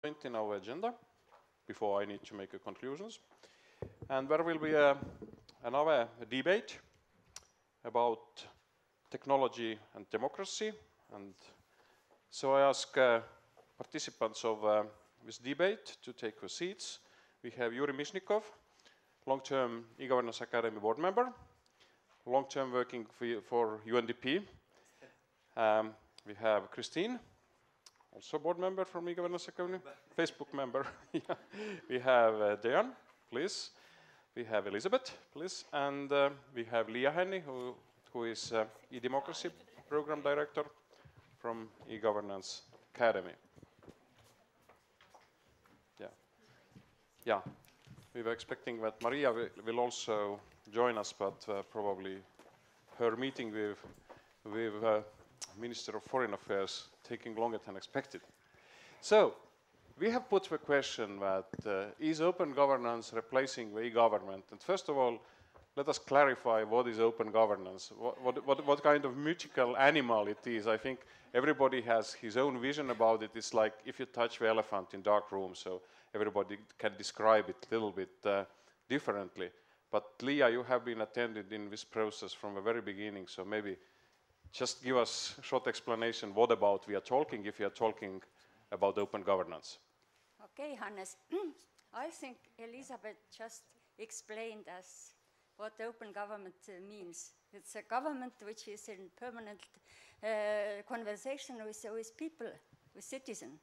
point in our agenda before I need to make conclusions. And there will be another debate about technology and democracy. And so I ask participants of this debate to take their seats. We have Yuri Mishnikov, long-term e-Governance Academy board member, long-term working for UNDP. We have Christine, also board member from e-Governance Academy, Facebook member. Yeah. We have Dejan, please. We have Elizabeth, please. And we have Leah Henny, who is e-Democracy Program Director from e-Governance Academy. Yeah. Yeah. We were expecting that Maria will also join us, but probably her meeting with Minister of Foreign Affairs taking longer than expected. So, we have put the question that is open governance replacing the e-government? And first of all, let us clarify what is open governance, what kind of mythical animal it is. I think everybody has his own vision about it. It's like if you touch the elephant in dark room, so everybody can describe it a little bit differently. But Leah, you have been attended in this process from the very beginning, so maybe just give us a short explanation what about we are talking if we are talking about open governance. Okay, Hannes. I think Elizabeth just explained us what open government means. It's a government which is in permanent conversation with people, with citizens.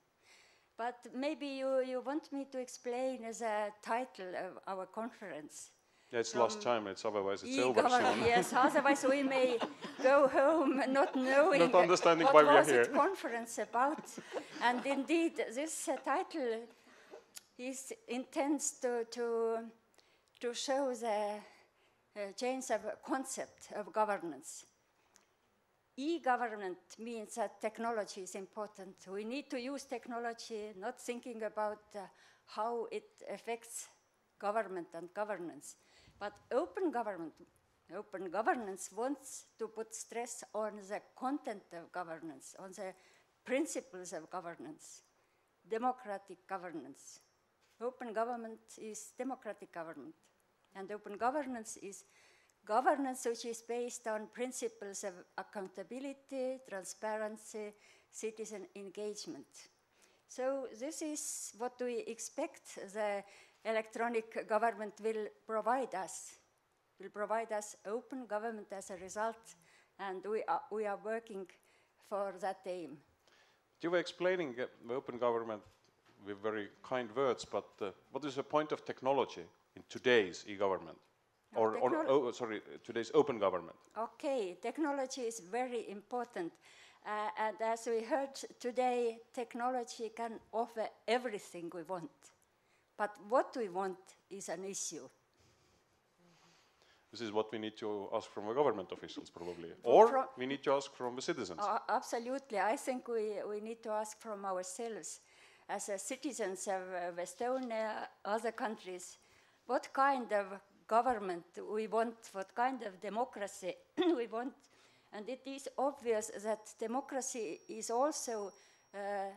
But maybe you want me to explain the title of our conference. Yeah, it's last time, otherwise it's over soon. Yes, otherwise we may go home not knowing not understanding what why we are was here. the conference about. And indeed, this title is intends to show the change of concept of governance. E-government means that technology is important. We need to use technology, not thinking about how it affects government and governance. But open governance wants to put stress on the content of governance, on the principles of governance, democratic governance. Open government is democratic government. And open governance is governance which is based on principles of accountability, transparency, citizen engagement. So this is what we expect the electronic government will provide us open government as a result, and we are working for that aim. You were explaining open government with very kind words, but what is the point of technology in today's e-government? Today's open government? Okay, technology is very important. And as we heard today, technology can offer everything we want. But what we want is an issue. This is what we need to ask from the government officials, probably. Or we need to ask from the citizens. Absolutely. I think we need to ask from ourselves, as citizens of Estonia, other countries, what kind of government we want, what kind of democracy we want. And it is obvious that democracy is also a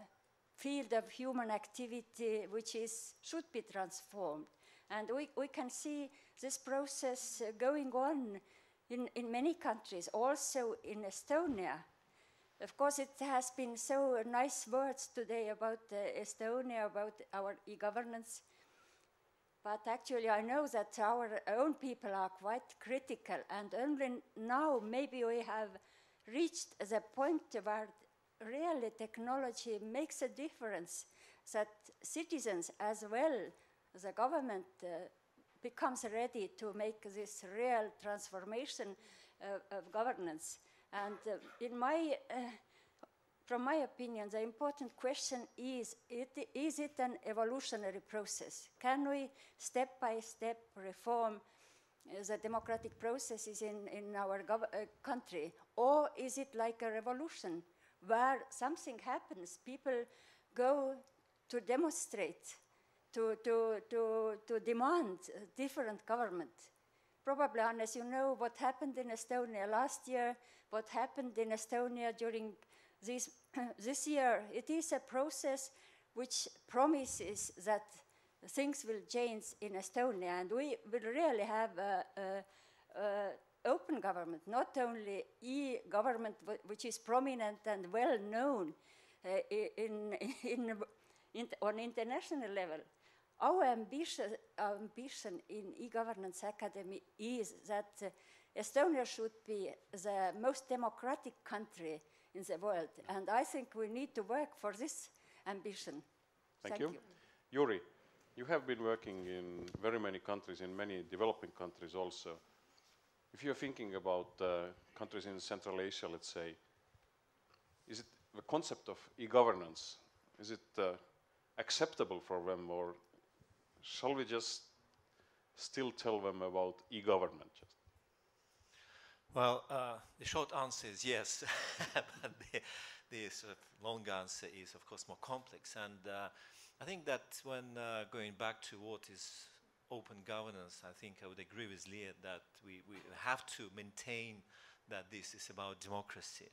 field of human activity which should be transformed. And we can see this process going on in many countries, also in Estonia. Of course, it has been so nice words today about Estonia, about our e-governance. But actually, I know that our own people are quite critical, and only now maybe we have reached the point where really technology makes a difference, that citizens as well, the government becomes ready to make this real transformation of governance. And from my opinion, the important question is it an evolutionary process? Can we step by step reform the democratic processes in our country? Or is it like a revolution where something happens, people go to demonstrate, to demand a different government? Probably, unless you know what happened in Estonia last year, what happened in Estonia during this year. It is a process which promises that things will change in Estonia, and we will really have open government, not only e-government, which is prominent and well known on international level. Our ambition in e-governance academy is that Estonia should be the most democratic country in the world, and I think we need to work for this ambition. Thank you. Yuri, you have been working in very many countries, in many developing countries also. If you're thinking about countries in Central Asia, let's say, is it the concept of e-governance, is it acceptable for them, or shall we just still tell them about e-government? Well, the short answer is yes, but the sort of long answer is, of course, more complex. And I think that when going back to what is open governance, I think I would agree with Leah that we have to maintain that this is about democracy,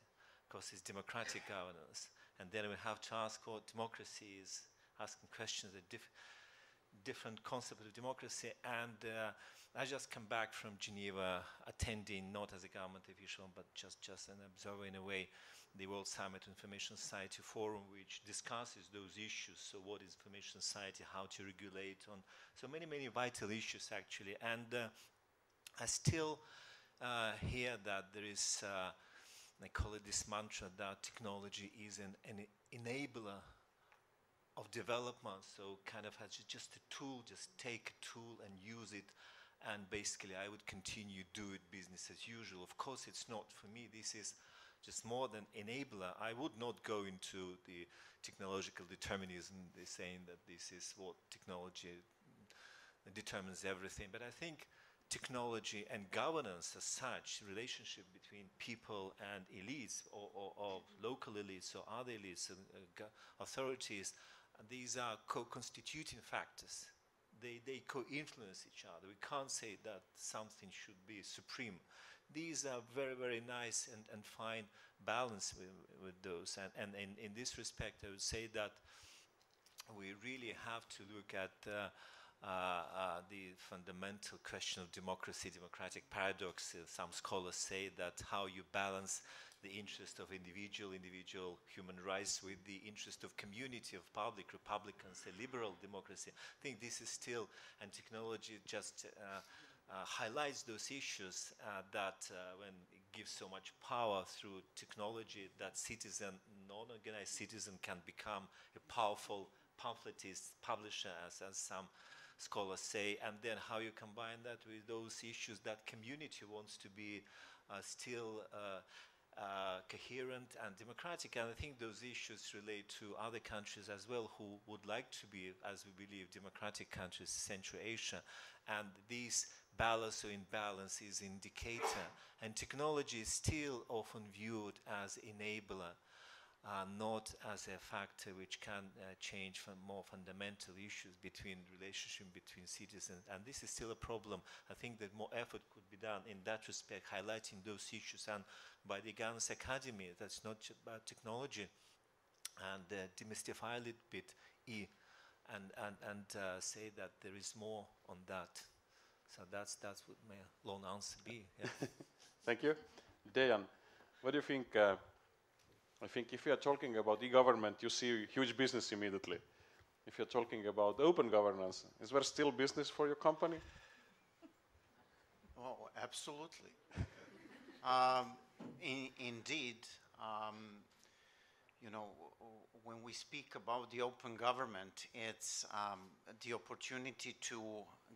because it's democratic governance. And then we have to ask what democracy is, asking questions that different concept of democracy. And I just come back from Geneva, attending not as a government official, but just an observer in a way, the World Summit on Information Society Forum, which discusses those issues. So what is information society, how to regulate on, so many vital issues actually. And I still hear that there is, I call it this mantra, that technology is an enabler of development, so kind of as just a tool, just take a tool and use it, and basically I would continue do it business as usual. Of course it's not for me, this is just more than enabler. I would not go into the technological determinism, they're saying that this is what technology determines everything, but I think technology and governance as such, relationship between people and elites, or local elites or other elites and authorities, these are co-constituting factors. They co-influence each other. We can't say that something should be supreme. These are very nice and fine balance with those. And in this respect, I would say that we really have to look at the fundamental question of democracy, democratic paradox. Some scholars say that how you balance the interest of individual human rights with the interest of community, of public, republicans, a liberal democracy. I think this is still, and technology just highlights those issues that when it gives so much power through technology, that citizen, non-organized citizen, can become a powerful pamphletist, publisher, as some scholars say, and then how you combine that with those issues that community wants to be still coherent and democratic. And I think those issues relate to other countries as well who would like to be, as we believe, democratic countries, Central Asia. And this balance or imbalance is indicator. And technology is still often viewed as enabler, not as a factor which can change from more fundamental issues between relationship between citizens. And this is still a problem. I think that more effort could be done in that respect, highlighting those issues. And by the Governance Academy, that's not just about technology, and demystify a little bit and say that there is more on that. So that's what my long answer be. Yeah. Thank you. Dejan, what do you think? I think if you are talking about e-government, you see huge business immediately. If you're talking about open governance, is there still business for your company? Oh, absolutely. Indeed, you know, when we speak about the open government, it's the opportunity to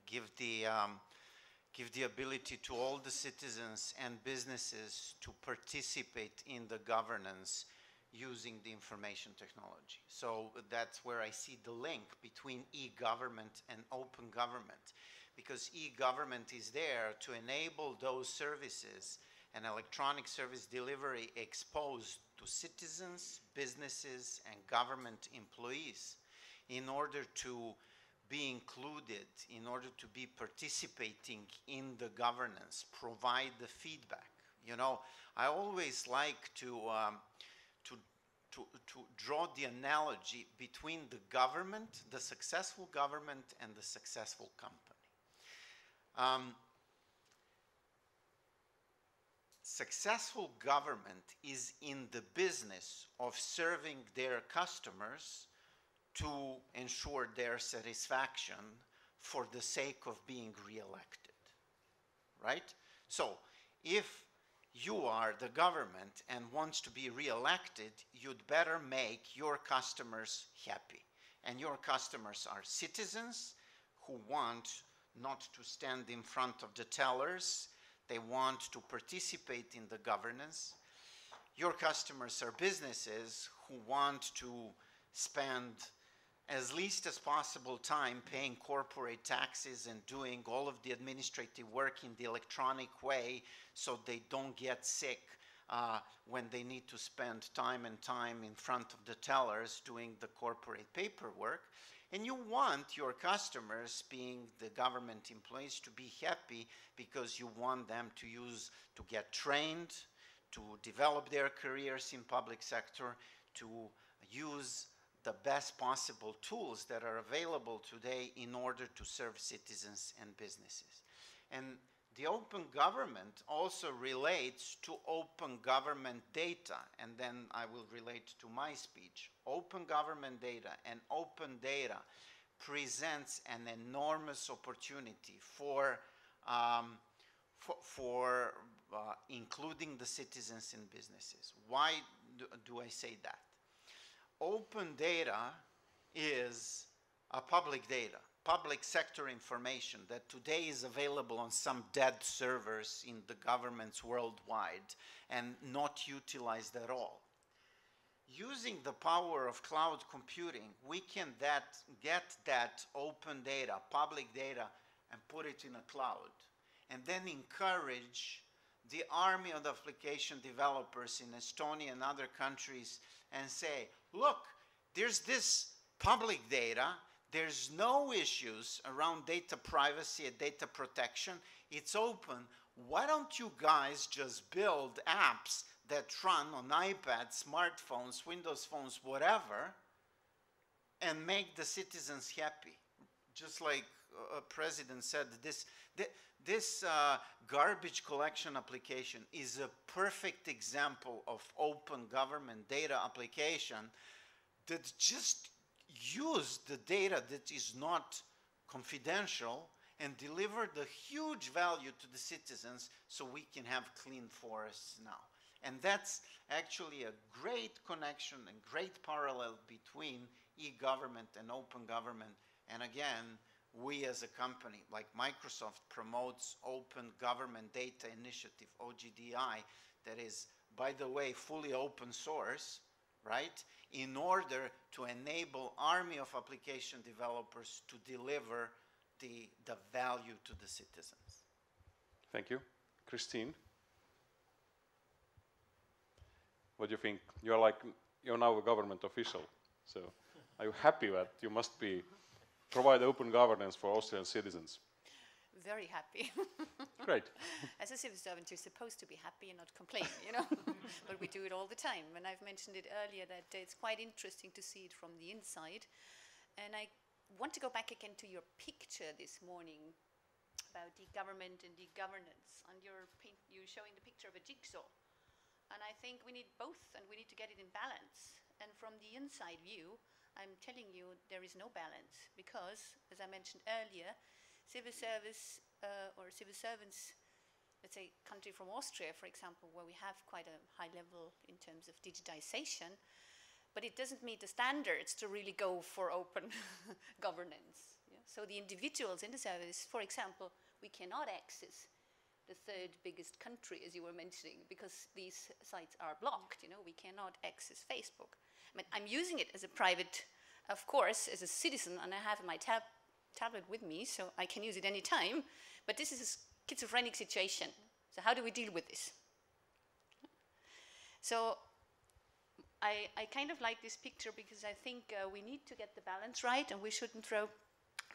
give the ability to all the citizens and businesses to participate in the governance using the information technology. So that's where I see the link between e-government and open government, because e-government is there to enable those services and electronic service delivery exposed to citizens, businesses, and government employees in order to be included, in order to be participating in the governance, provide the feedback. You know, I always like to to draw the analogy between the government, the successful government, and the successful company. Successful government is in the business of serving their customers to ensure their satisfaction for the sake of being re-elected, right? So if you are the government and wants to be re-elected, you'd better make your customers happy. And your customers are citizens who want not to stand in front of the tellers. They want to participate in the governance. Your customers are businesses who want to spend as least as possible time paying corporate taxes and doing all of the administrative work in the electronic way so they don't get sick when they need to spend time and time in front of the tellers doing the corporate paperwork. And you want your customers, being the government employees, to be happy because you want them to get trained, to develop their careers in public sector, to use the best possible tools that are available today in order to serve citizens and businesses. And the open government also relates to open government data, and then I will relate to my speech. Open government data and open data presents an enormous opportunity for including the citizens and businesses. Why do I say that? Open data is a public data, public sector information that today is available on some dead servers in the governments worldwide and not utilized at all. Using the power of cloud computing, we can get that open data, public data, and put it in a cloud, and then encourage the army of application developers in Estonia and other countries and say, look, there's this public data, there's no issues around data privacy and data protection, it's open, why don't you guys just build apps that run on iPads, smartphones, Windows phones, whatever, and make the citizens happy? Just like a president said, this garbage collection application is a perfect example of open government data application that just use the data that is not confidential and deliver the huge value to the citizens so we can have clean forests now. And that's actually a great connection and great parallel between e-government and open government. And again, we as a company like Microsoft promotes Open Government Data Initiative, OGDI, that is, by the way, fully open source, right? In order to enable army of application developers to deliver the value to the citizens. Thank you. Christine? What do you think? You're now a government official, so are you happy that you must provide open governance for Austrian citizens? Very happy. Great. As a civil servant, you're supposed to be happy and not complain, you know? But we do it all the time. And I've mentioned it earlier that it's quite interesting to see it from the inside. And I want to go back again to your picture this morning about the government and the governance. And you're showing the picture of a jigsaw. And I think we need both, and we need to get it in balance. And from the inside view, I'm telling you there is no balance because, as I mentioned earlier, civil service or civil servants, let's say country from Austria, for example, where we have quite a high level in terms of digitization, but it doesn't meet the standards to really go for open governance. Yeah? So the individuals in the service, for example, we cannot access the third biggest country, as you were mentioning, because these sites are blocked. You know, we cannot access Facebook. I mean, I'm using it as a private, of course, as a citizen, and I have my tablet with me, so I can use it any time. But this is a schizophrenic situation. So how do we deal with this? So I kind of like this picture because I think we need to get the balance right, and we shouldn't throw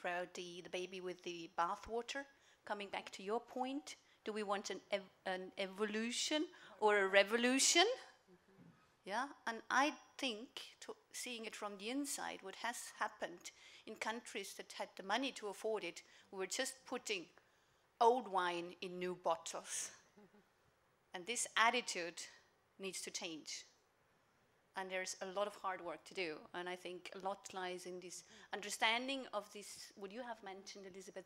out the baby with the bathwater. Coming back to your point, do we want an evolution or a revolution? Yeah, and I think, seeing it from the inside, what has happened in countries that had the money to afford it, we were just putting old wine in new bottles. And this attitude needs to change. And there's a lot of hard work to do. And I think a lot lies in this understanding of this, what you have mentioned, Elizabeth,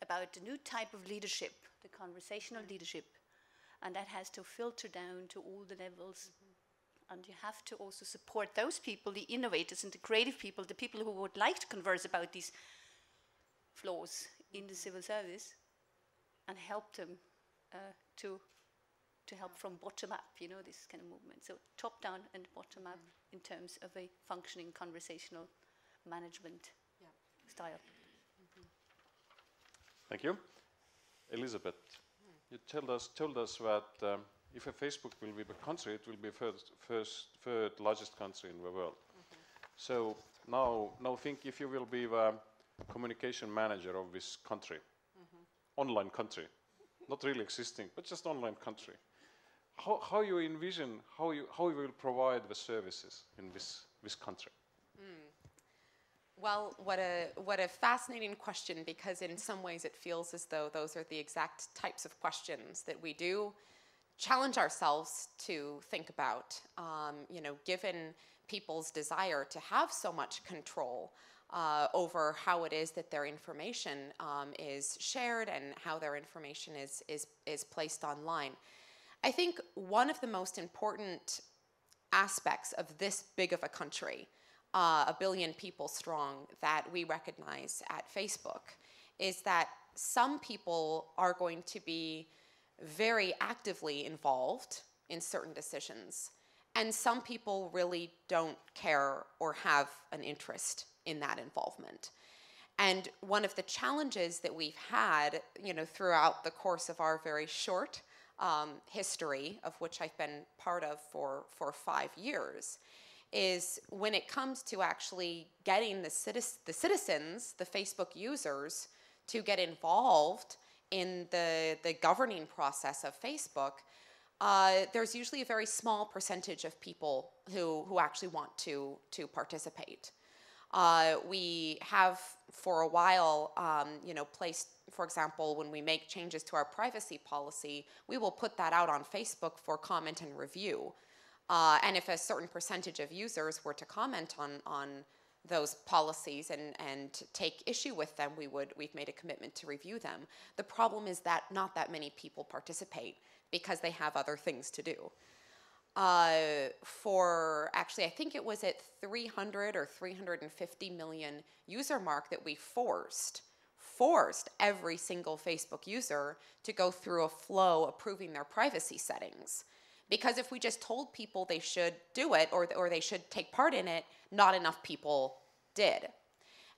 about the new type of leadership, the conversational leadership. And that has to filter down to all the levels. And you have to also support those people, the innovators and the creative people, the people who would like to converse about these flaws in the civil service, and help them to help from bottom up, you know, this kind of movement. So top down and bottom up in terms of a functioning conversational management style. Thank you. Elizabeth, you told us that if a Facebook will be a country, it will be third largest country in the world. So now think if you will be the communication manager of this country, online country, not really existing, but just online country. How you envision how you will provide the services in this country? Well, what a fascinating question, because in some ways it feels as though those are the exact types of questions that we do challenge ourselves to think about. You know, given people's desire to have so much control over how it is that their information is shared and how their information is placed online. I think one of the most important aspects of this big of a country, 1 billion people strong, that we recognize at Facebook is that some people are going to be very actively involved in certain decisions, and some people really don't care or have an interest in that involvement. And one of the challenges that we've had, you know, throughout the course of our very short history, of which I've been part of for 5 years, is when it comes to actually getting the citizens, the Facebook users, to get involved in the governing process of Facebook, there's usually a very small percentage of people who actually want to participate. We have for a while, you know, placed, for example, when we make changes to our privacy policy, we will put that out on Facebook for comment and review. And if a certain percentage of users were to comment on those policies and take issue with them, we've made a commitment to review them. The problem is that not that many people participate because they have other things to do. Actually, I think it was at 300 or 350 million user mark that we forced every single Facebook user to go through a flow approving their privacy settings. Because if we just told people they should do it or they should take part in it, not enough people did.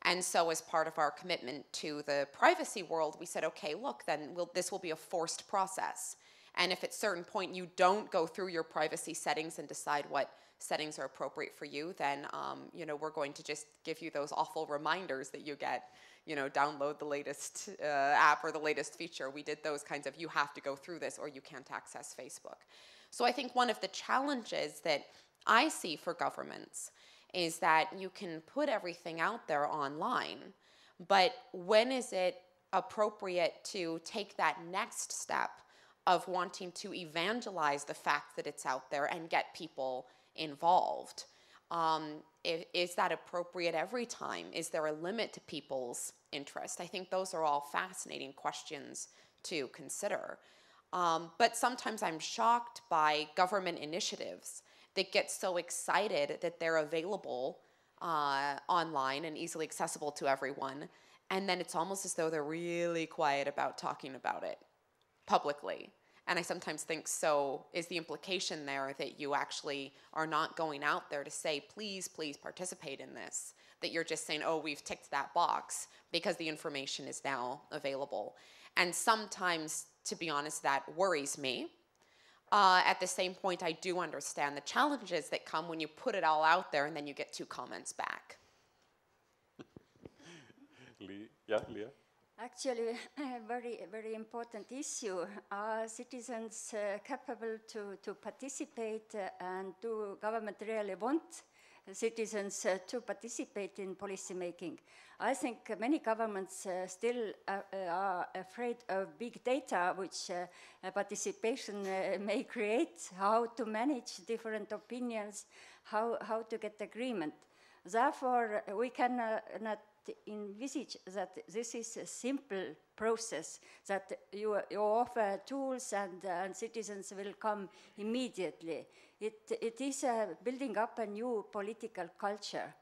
And so as part of our commitment to the privacy world, we said, okay, look, then this will be a forced process. And if at a certain point you don't go through your privacy settings and decide what settings are appropriate for you, then you know, we're going to just give you those awful reminders that you get, you know, download the latest app or the latest feature. We did those kinds of, you have to go through this or you can't access Facebook. So I think one of the challenges that I see for governments is that you can put everything out there online, but when is it appropriate to take that next step of wanting to evangelize the fact that it's out there and get people involved? Is that appropriate every time? Is there a limit to people's interest? I think those are all fascinating questions to consider. But sometimes I'm shocked by government initiatives that get so excited that they're available online and easily accessible to everyone, and then it's almost as though they're really quiet about talking about it publicly. And I sometimes think, so is the implication there that you actually are not going out there to say, please, please participate in this, that you're just saying, oh, we've ticked that box because the information is now available. And sometimes, to be honest, that worries me. At the same point, I do understand the challenges that come when you put it all out there and then you get 2 comments back. Yeah, Leah? Actually, a very important issue. Are citizens capable to participate and do government really want citizens to participate in policy making? I think many governments still are afraid of big data, which participation may create, how to manage different opinions, how to get agreement. Therefore, we cannot envisage that this is a simple process, that you offer tools and citizens will come immediately. It is building up a new political culture.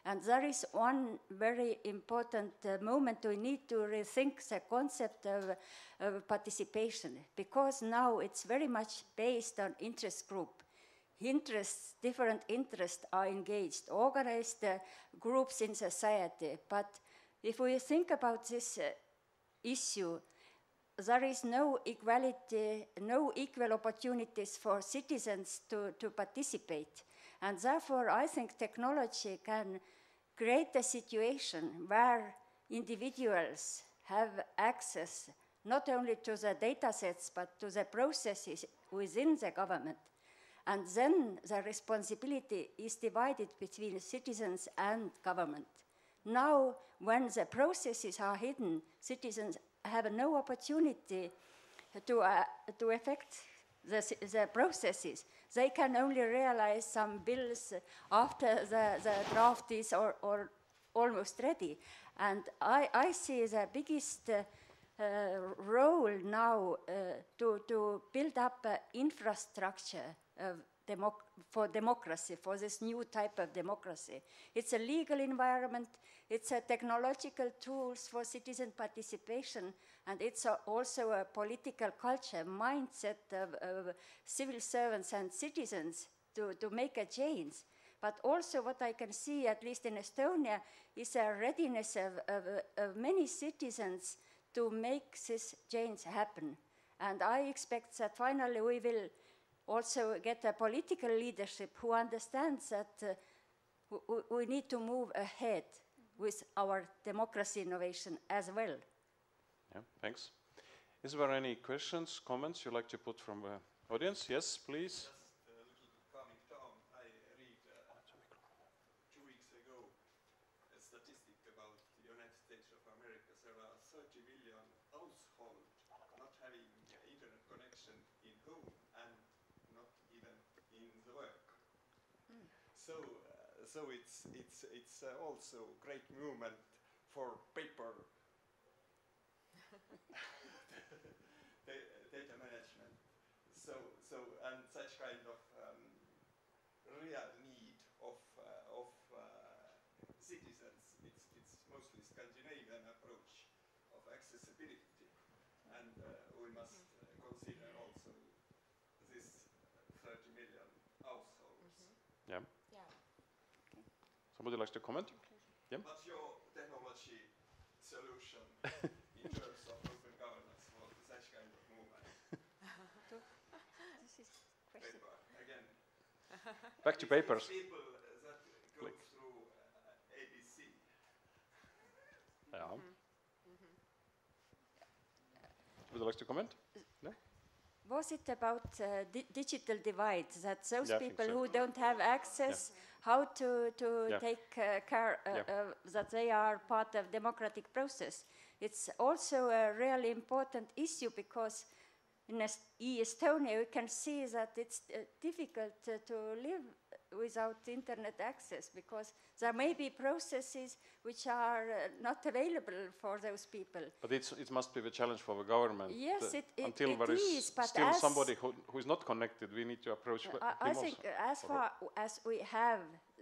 And there is one very important moment we need to rethink the concept of participation, because now it's very much based on interest group. Different interests are engaged, organized groups in society. But if we think about this issue, there is no equality, no equal opportunities for citizens to participate. And therefore, I think technology can create a situation where individuals have access not only to the data sets, but to the processes within the government. And then the responsibility is divided between citizens and government. Now, when the processes are hidden, citizens have no opportunity to affect the processes. They can only realize some bills after the draft is or almost ready. And I see the biggest role now to build up infrastructure for democracy, for this new type of democracy. It's a legal environment, it's a technological tools for citizen participation, and it's also a political culture, mindset of civil servants and citizens to make a change. But also what I can see, at least in Estonia, is a readiness of many citizens to make this change happen. And I expect that finally we will also get a political leadership who understands that we need to move ahead with our democracy innovation as well. Yeah, thanks. Is there any questions, comments you'd like to put from the audience? Yes, please. Just a little bit calming down. I read 2 weeks ago a statistic about the United States of America. There are 30 million households not having internet connection in home and not even in the work. So it's also great movement for paper data management. So and such kind of real need of citizens. It's mostly Scandinavian approach of accessibility, and we must consider also this 30 million households. Yeah. Yeah. Somebody likes to comment? Yeah. What's your technology solution in terms of open governance for such kind of movement? This is question. Paper again. Back to papers. People that go through ABC. Yeah. Would you like to comment? No? Was it about digital divide, that those Yeah, I think people so. who don't have access, how to Yeah. take care that they are part of democratic process? It's also a really important issue, because in Estonia we can see that it's difficult to live without internet access, because there may be processes which are not available for those people. But it must be the challenge for the government. Yes, until it there is, but still as somebody who is not connected, we need to approach him I think also. as far as we have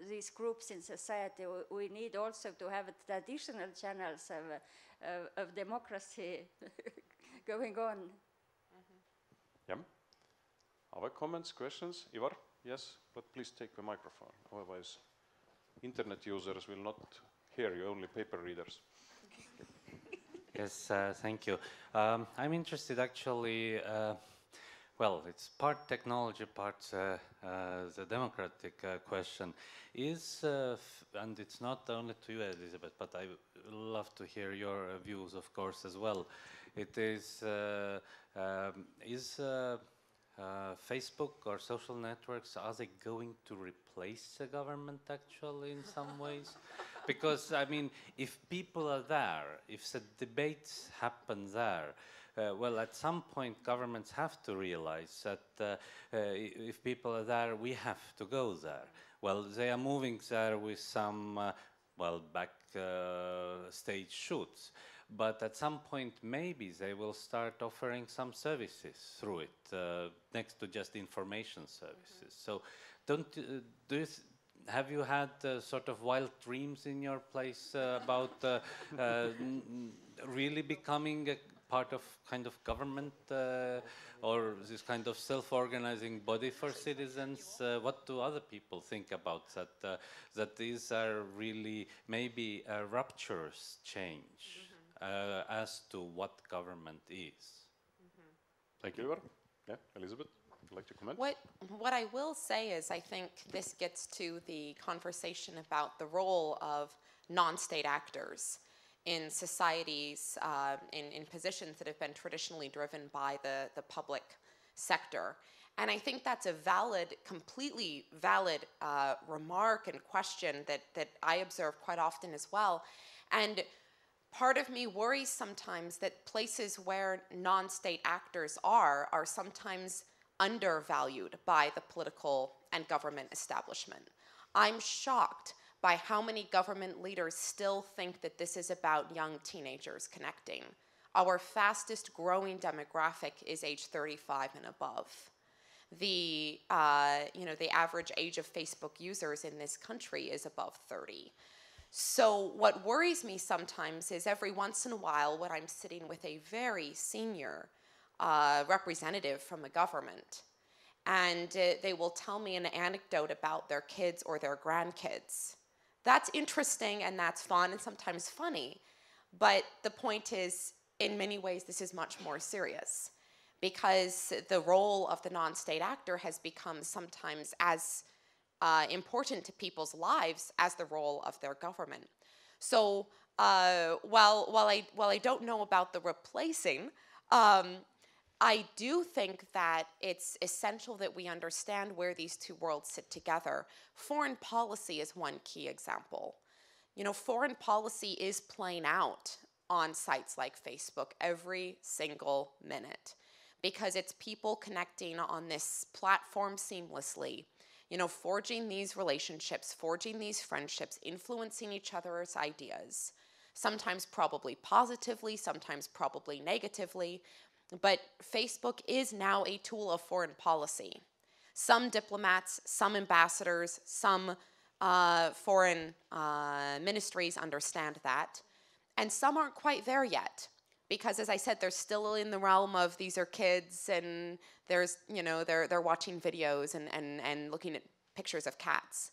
these groups in society, we need also to have traditional channels of democracy going on. Yeah. Other comments, questions? Ivar? Yes, but please take the microphone, otherwise internet users will not hear you, only paper readers. Yes, thank you. I'm interested actually Well, it's part technology, part the democratic question. And it's not only to you, Elizabeth, but I love to hear your views, of course, as well. It is Facebook or social networks, are they going to replace the government actually in some ways? Because, I mean, if people are there, if the debates happen there, well, at some point, governments have to realize that if people are there, we have to go there. Well, they are moving there with some, well, backstage shoots. But at some point, maybe they will start offering some services through it, next to just information services. So, have you had sort of wild dreams in your place about really becoming a part of kind of government or this kind of self-organizing body for citizens? What do other people think about that? That these are really maybe a rupturous change as to what government is. Thank you, Ivar. Yeah, Elizabeth, would you like to comment? What I will say is I think this gets to the conversation about the role of non-state actors in societies, in positions that have been traditionally driven by the public sector. And I think that's a valid, completely valid remark and question that I observe quite often as well. And part of me worries sometimes that places where non-state actors are sometimes undervalued by the political and government establishment. I'm shocked by how many government leaders still think that this is about young teenagers connecting. Our fastest growing demographic is age 35 and above. The average age of Facebook users in this country is above 30. So what worries me sometimes is every once in a while when I'm sitting with a very senior representative from the government, and they will tell me an anecdote about their kids or their grandkids. That's interesting and that's fun and sometimes funny, but the point is, in many ways, this is much more serious because the role of the non-state actor has become sometimes as important to people's lives as the role of their government. So while I don't know about the replacing, I do think that it's essential that we understand where these two worlds sit together. Foreign policy is one key example. You know, foreign policy is playing out on sites like Facebook every single minute because it's people connecting on this platform seamlessly, you know, forging these relationships, forging these friendships, influencing each other's ideas, sometimes probably positively, sometimes probably negatively. But Facebook is now a tool of foreign policy. Some diplomats, some ambassadors, some foreign ministries understand that, and some aren't quite there yet. Because as I said, they're still in the realm of these are kids and there's, you know, they're watching videos and looking at pictures of cats.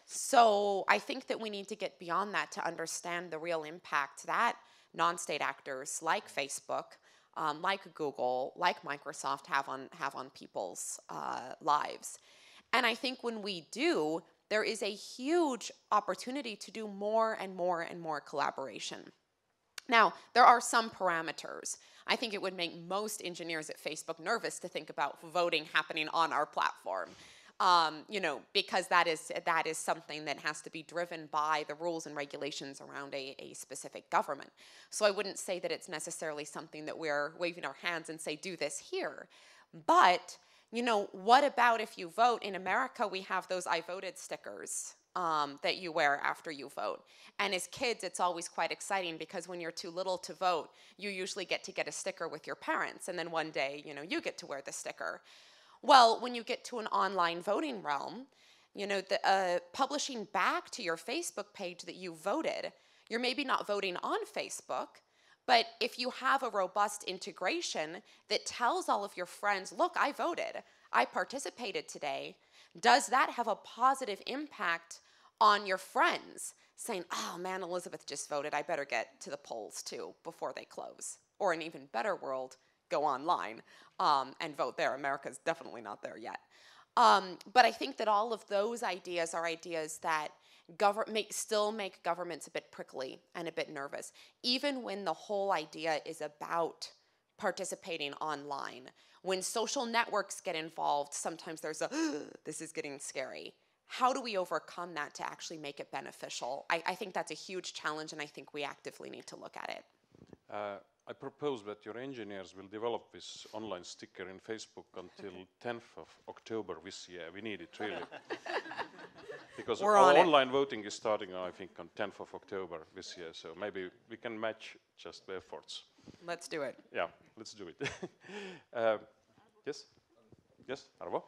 So I think that we need to get beyond that to understand the real impact that non-state actors like Facebook, like Google, like Microsoft have on people's lives. And I think when we do, there is a huge opportunity to do more and more and more collaboration. Now, there are some parameters. I think it would make most engineers at Facebook nervous to think about voting happening on our platform. You know, because that is something that has to be driven by the rules and regulations around a specific government. So I wouldn't say that it's necessarily something that we're waving our hands and say, do this here. But, you know, what about if you vote? In America, we have those I voted stickers that you wear after you vote. And as kids, it's always quite exciting because when you're too little to vote, you usually get a sticker with your parents. And then one day, you know, you get to wear the sticker. Well, when you get to an online voting realm, you know, publishing back to your Facebook page that you voted, you're maybe not voting on Facebook, but if you have a robust integration that tells all of your friends, look, I voted, I participated today, does that have a positive impact on your friends saying, oh man, Elizabeth just voted, I better get to the polls too before they close? Or an even better world, go online and vote there. America's definitely not there yet. But I think that all of those ideas are ideas that still make governments a bit prickly and a bit nervous, even when the whole idea is about participating online. When social networks get involved, sometimes there's a, this is getting scary. How do we overcome that to actually make it beneficial? I think that's a huge challenge, and I think we actively need to look at it. I propose that your engineers will develop this online sticker in Facebook until 10th of October this year. We need it really. Because We're our on it. online voting is starting, I think, on 10th of October this year. So maybe we can match just the efforts. Let's do it. Yeah, let's do it. Yes? Yes, Arvo?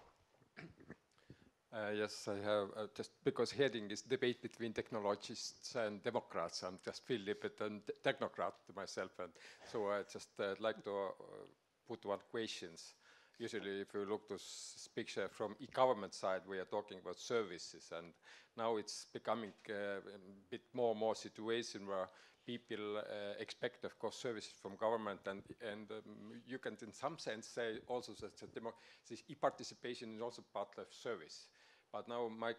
Yes, I have, just because heading this debate between technologists and democrats, I'm just feel a bit a technocrat myself, and so I just like to put one questions. Usually if you look to this picture from e-government side, we are talking about services, and now it's becoming a bit more situation where people expect, of course, services from government, and you can in some sense say also that this e-participation is also part of service. But now my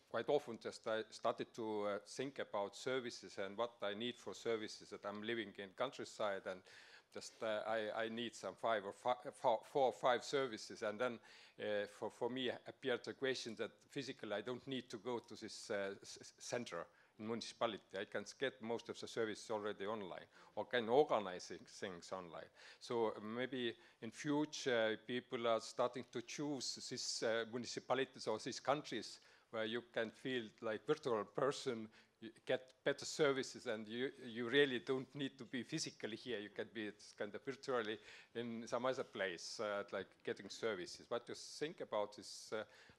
quite often just I started to think about services and what I need for services, that I'm living in countryside, and just I need some 4 or 5 services, and then for me appeared the question that physically I don't need to go to this center in municipality. I can get most of the services already online, or can organize things online. So maybe in future people are starting to choose these municipalities or these countries where you can feel like virtual person, you get better services, and you really don't need to be physically here. You can be kind of virtually in some other place, like getting services. What do you think about this,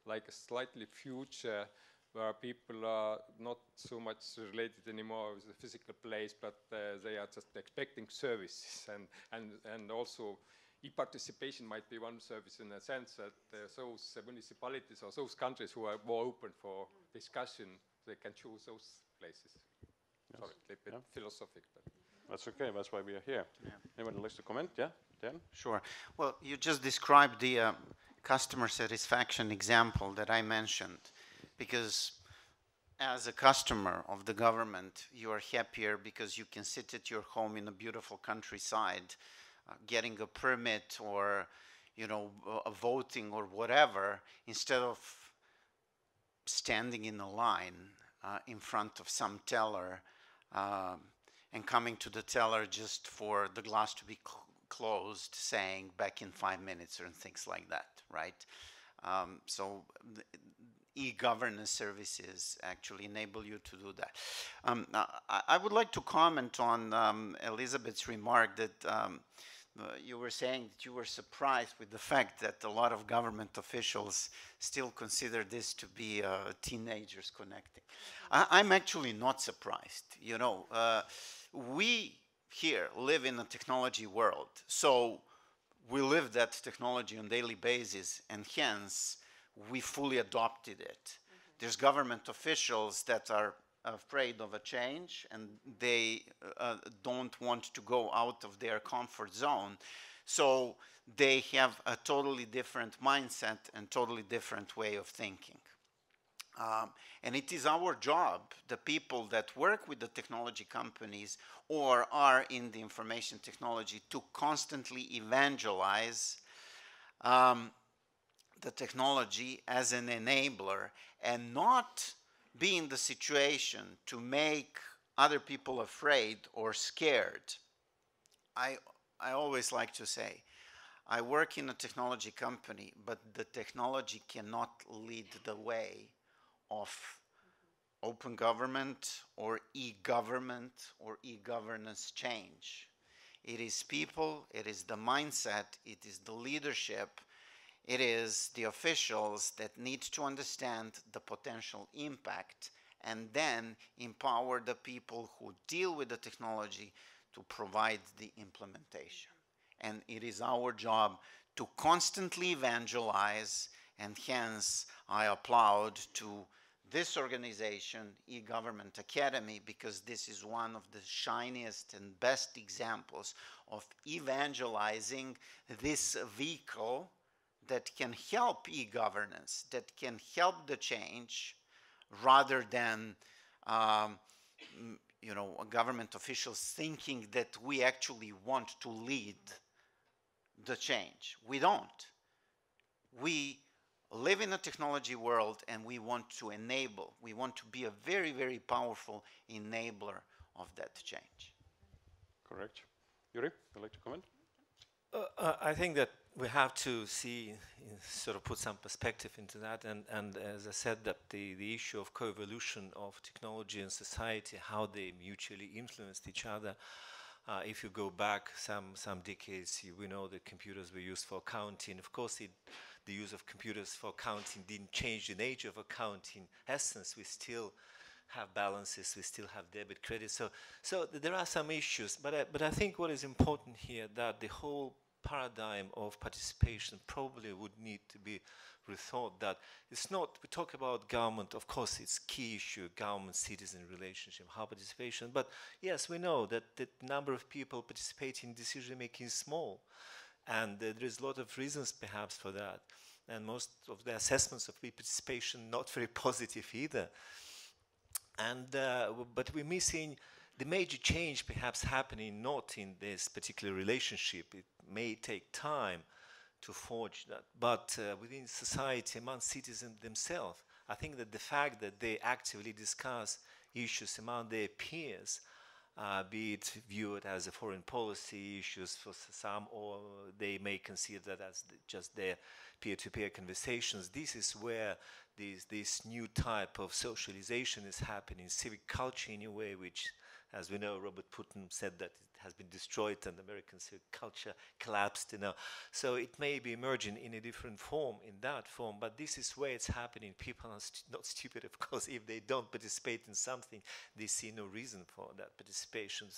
like a slightly future where people are not so much related anymore with the physical place, but they are just expecting services, and also e-participation might be one service in a sense that those municipalities or those countries who are more open for discussion, they can choose those places. Yes. Sorry, a bit philosophic. But. That's okay, that's why we are here. Yeah. Anyone likes to comment? Yeah, Dan? Sure. Well, you just described the customer satisfaction example that I mentioned, because as a customer of the government, you are happier because you can sit at your home in a beautiful countryside, getting a permit or, you know, voting or whatever, instead of standing in a line in front of some teller and coming to the teller just for the glass to be closed, saying back in 5 minutes or things like that, right? So e-governance services actually enable you to do that. I would like to comment on Elizabeth's remark that you were saying that you were surprised with the fact that a lot of government officials still consider this to be teenagers connecting. I'm actually not surprised. You know, we here live in a technology world, so we live that technology on a daily basis, and hence we fully adopted it. There's government officials that are afraid of a change, and they don't want to go out of their comfort zone. So they have a totally different mindset and totally different way of thinking. And it is our job, the people that work with the technology companies or are in the information technology, to constantly evangelize the technology as an enabler, and not be in the situation to make other people afraid or scared. I always like to say, I work in a technology company, but the technology cannot lead the way of open government or e-government or e-governance change. It is people, it is the mindset, it is the leadership, it is the officials that need to understand the potential impact and then empower the people who deal with the technology to provide the implementation. And it is our job to constantly evangelize, and hence I applaud to this organization, e-Government Academy, because this is one of the shiniest and best examples of evangelizing this vehicle that can help e-governance, that can help the change, rather than government officials thinking that we actually want to lead the change. We don't. We live in a technology world and we want to enable. We want to be a very, very powerful enabler of that change. Correct. Yuri, would you like to comment? I think that we have to see, sort of put some perspective into that, and as I said, that the issue of co-evolution of technology and society, how they mutually influenced each other. If you go back some decades, we know that computers were used for accounting. Of course, the use of computers for accounting didn't change the nature of accounting. In essence, we still have balances, we still have debit, credit. So there are some issues, but I think what is important here, that the whole paradigm of participation probably would need to be rethought. That it's not, we talk about government, of course it's key issue, government-citizen relationship, how participation, but yes, we know that the number of people participating in decision-making is small, and there is a lot of reasons perhaps for that, and most of the assessments of participation not very positive either. And but we're missing the major change perhaps happening not in this particular relationship. It may take time to forge that, but within society, among citizens themselves, I think that the fact that they actively discuss issues among their peers, be it viewed as a foreign policy issues for some, or they may consider that as just their peer-to-peer conversations, this is where this new type of socialization is happening, civic culture in a way which, as we know, Robert Putin said that it has been destroyed and American civic culture collapsed, So it may be emerging in a different form, in that form, but this is where it's happening. People are not stupid, of course. If they don't participate in something, they see no reason for that participation.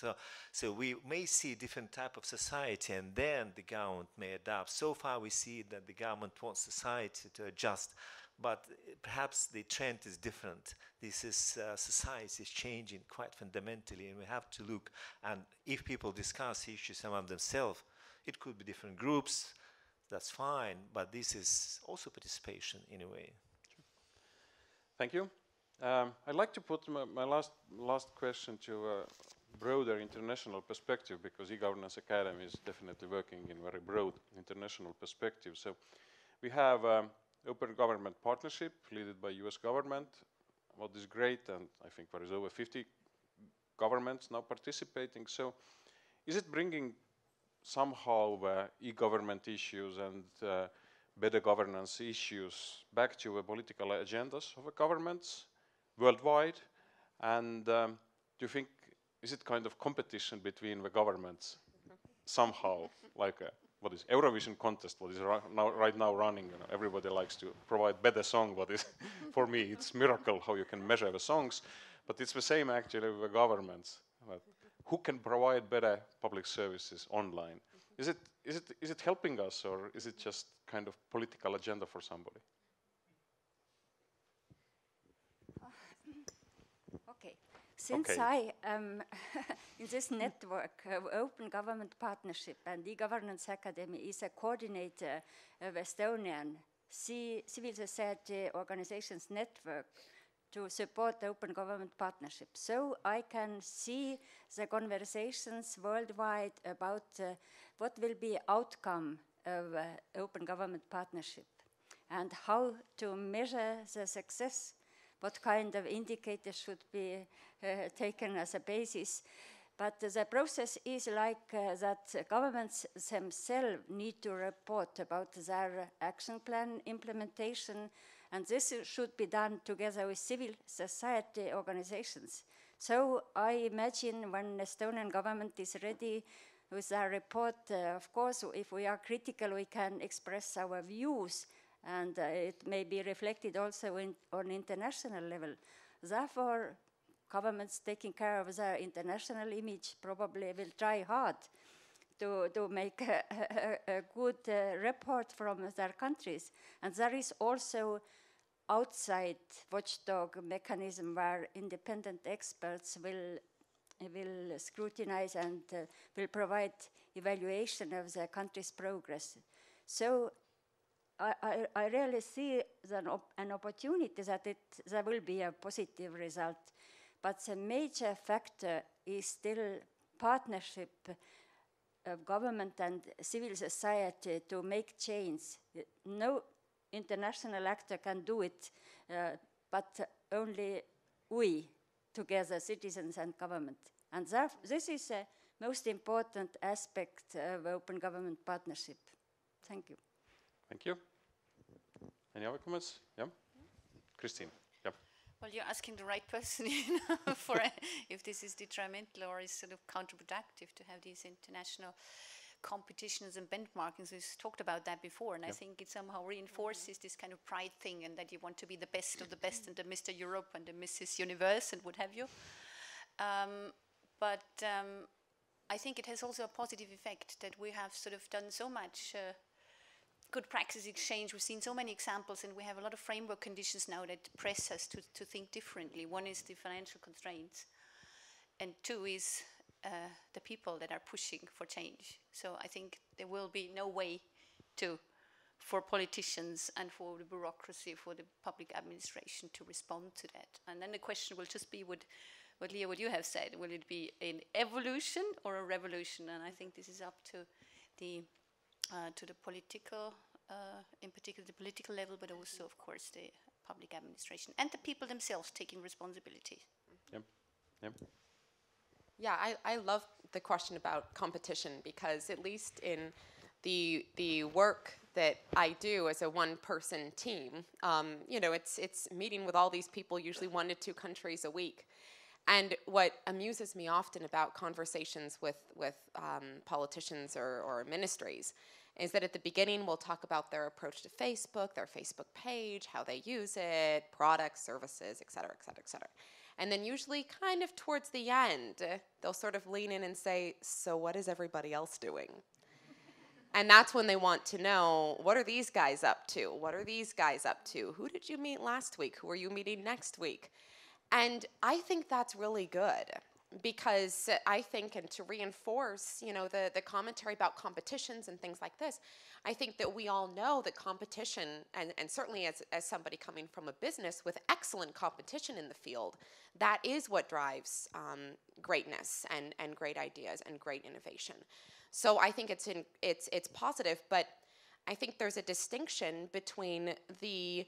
So we may see a different type of society, and then the government may adapt. So far we see that the government wants society to adjust, but perhaps the trend is different. This is society is changing quite fundamentally, and we have to look. And if people discuss issues among themselves, it could be different groups. That's fine, but this is also participation in a way. Thank you. I'd like to put my last question to a broader international perspective, because e-Governance Academy is definitely working in very broad international perspective. So we have Open Government Partnership led by US government. What is great, and I think there is over 50 governments now participating. So is it bringing somehow e-government issues and better governance issues back to the political agendas of the governments worldwide? And do you think, is it kind of competition between the governments somehow, like a what is Eurovision contest, what is right now running? Everybody likes to provide better song. What is, for me, it's miracle how you can measure the songs, but it's the same actually with the governments. Who can provide better public services online? Is it helping us, or is it just kind of political agenda for somebody? Okay. Since I am in this network of Open Government Partnership, and e-Governance Academy is a coordinator of Estonian civil society organizations network to support Open Government Partnership. So I can see the conversations worldwide about what will be outcome of Open Government Partnership and how to measure the success, what kind of indicators should be taken as a basis. But the process is like that governments themselves need to report about their action plan implementation, and this should be done together with civil society organizations. So I imagine when Estonian government is ready with their report, of course, if we are critical, we can express our views, and it may be reflected also on international level. Therefore, governments taking care of their international image probably will try hard to make a good report from their countries. And there is also outside watchdog mechanism where independent experts will scrutinize and will provide evaluation of the country's progress. So I really see an opportunity that there will be a positive result, but the major factor is still partnership of government and civil society to make change. No international actor can do it, but only we together, citizens and government. And this is the most important aspect of open government partnership. Thank you. Thank you. Any other comments? Yeah? Christine? Yeah. Well, you're asking the right person, for if this is detrimental or is sort of counterproductive to have these international competitions and benchmarkings. We've talked about that before, and I think it somehow reinforces this kind of pride thing, and that you want to be the best of the best, and the Mr. Europe and the Mrs. Universe and what have you. But I think it has also a positive effect that we have sort of done so much good practice exchange. We've seen so many examples, and we have a lot of framework conditions now that press us to think differently. One is the financial constraints, and two is the people that are pushing for change. So I think there will be no way for politicians and for the bureaucracy, for the public administration to respond to that. And then the question will just be, what Leo, what you have said, will it be an evolution or a revolution? And I think this is up to the political, in particular the political level, but also, of course, the public administration and the people themselves taking responsibility. Yep. Yep. Yeah, I love the question about competition, because at least in the work that I do as a one-person team, it's meeting with all these people, usually 1 to 2 countries a week. And what amuses me often about conversations with politicians or ministries is that at the beginning we'll talk about their approach to Facebook, their Facebook page, how they use it, products, services, et cetera, et cetera, et cetera. And then usually kind of towards the end, they'll sort of lean in and say, so what is everybody else doing? And that's when they want to know, what are these guys up to? What are these guys up to? Who did you meet last week? Who are you meeting next week? And I think that's really good, because I think, and to reinforce, the commentary about competitions and things like this, I think that we all know that competition, and certainly as somebody coming from a business with excellent competition in the field, that is what drives greatness and great ideas and great innovation. So I think it's positive, but I think there's a distinction between the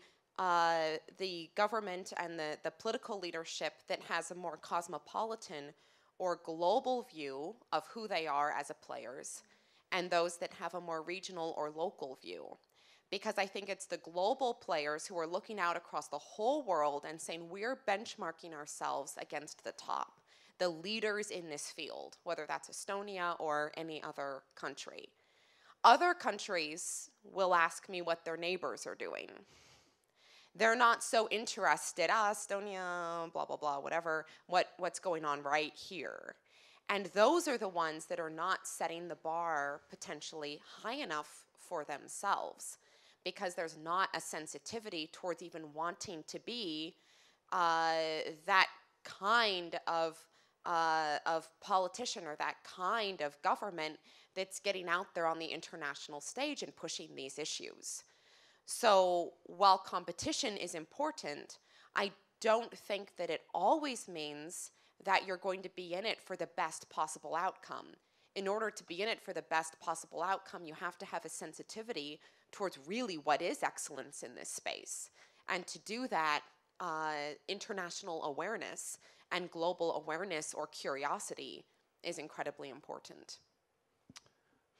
government and the political leadership that has a more cosmopolitan or global view of who they are as a players, and those that have a more regional or local view. Because I think it's the global players who are looking out across the whole world and saying, we're benchmarking ourselves against the top, the leaders in this field, whether that's Estonia or any other country. Other countries will ask me what their neighbors are doing. They're not so interested, Estonia, blah, blah, blah, whatever, what's going on right here. And those are the ones that are not setting the bar potentially high enough for themselves, because there's not a sensitivity towards even wanting to be that kind of politician or that kind of government that's getting out there on the international stage and pushing these issues. So while competition is important, I don't think that it always means that you're going to be in it for the best possible outcome. In order to be in it for the best possible outcome, you have to have a sensitivity towards really what is excellence in this space. And to do that, international awareness and global awareness or curiosity is incredibly important.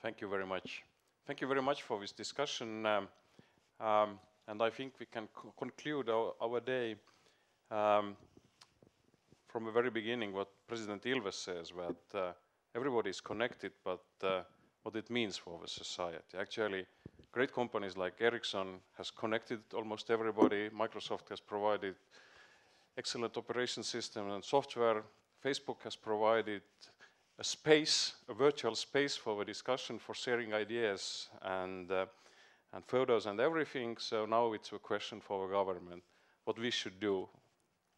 Thank you very much. Thank you very much for this discussion. And I think we can conclude our day from the very beginning what President Ilves says, that everybody is connected, but what it means for the society. Actually, great companies like Ericsson has connected almost everybody. Microsoft has provided excellent operation system and software. Facebook has provided a space, a virtual space for the discussion, for sharing ideas, and and photos and everything. So now it's a question for the government what we should do,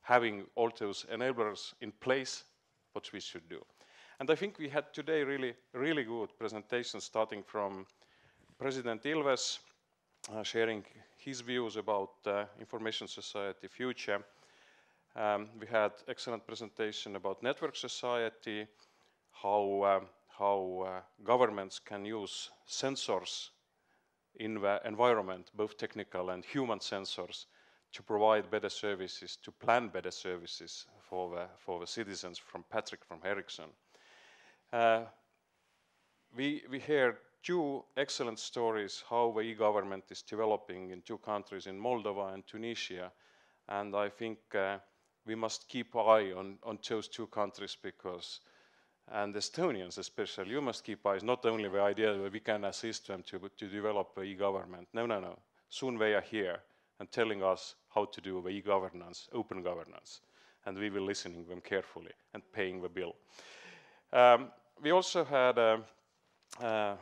having all those enablers in place, what we should do. And I think we had today really good presentations, starting from President Ilves sharing his views about information society future. We had excellent presentation about network society, how governments can use sensors in the environment, both technical and human sensors, to provide better services, to plan better services for the citizens, from Patrick, from Ericsson. We heard two excellent stories how the e-government is developing in two countries, in Moldova and Tunisia. And I think we must keep eye on those two countries, because, and Estonians especially, you must keep eyes not only the idea that we can assist them to develop the e-government. No. Soon they are here and telling us how to do the e-governance, open governance. And we will listening them carefully and paying the bill. We also had a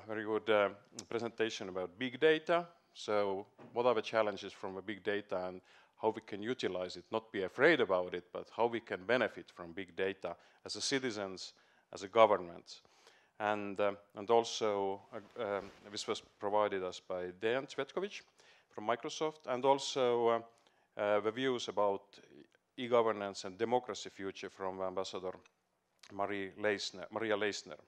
very good presentation about big data. So what are the challenges from the big data and how we can utilize it, not be afraid about it, but how we can benefit from big data as a citizens, as a government. And also this was provided us by Dejan Cvetkovic from Microsoft, and also the views about e-governance and democracy future from Ambassador Maria Leisner.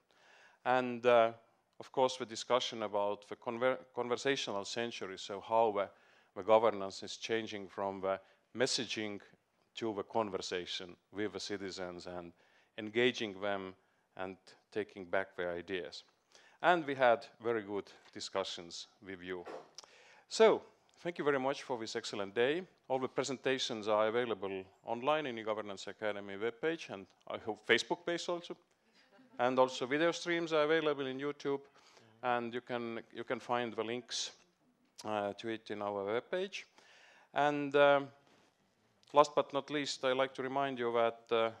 And of course the discussion about the conversational century, so how the governance is changing from the messaging to the conversation with the citizens and engaging them and taking back their ideas. And we had very good discussions with you. So, thank you very much for this excellent day. All the presentations are available online in the Governance Academy webpage, and I hope Facebook page also. And also video streams are available in YouTube, and you can find the links to it in our webpage. And last but not least, I'd like to remind you that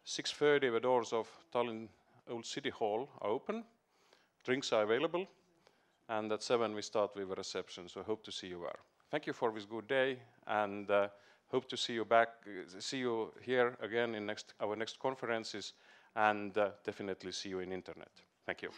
6:30 the doors of Tallinn Old City Hall are open. Drinks are available. And at 7 we start with a reception, so I hope to see you there. Thank you for this good day, and hope to see you here again in our next conferences, and definitely see you in internet. Thank you.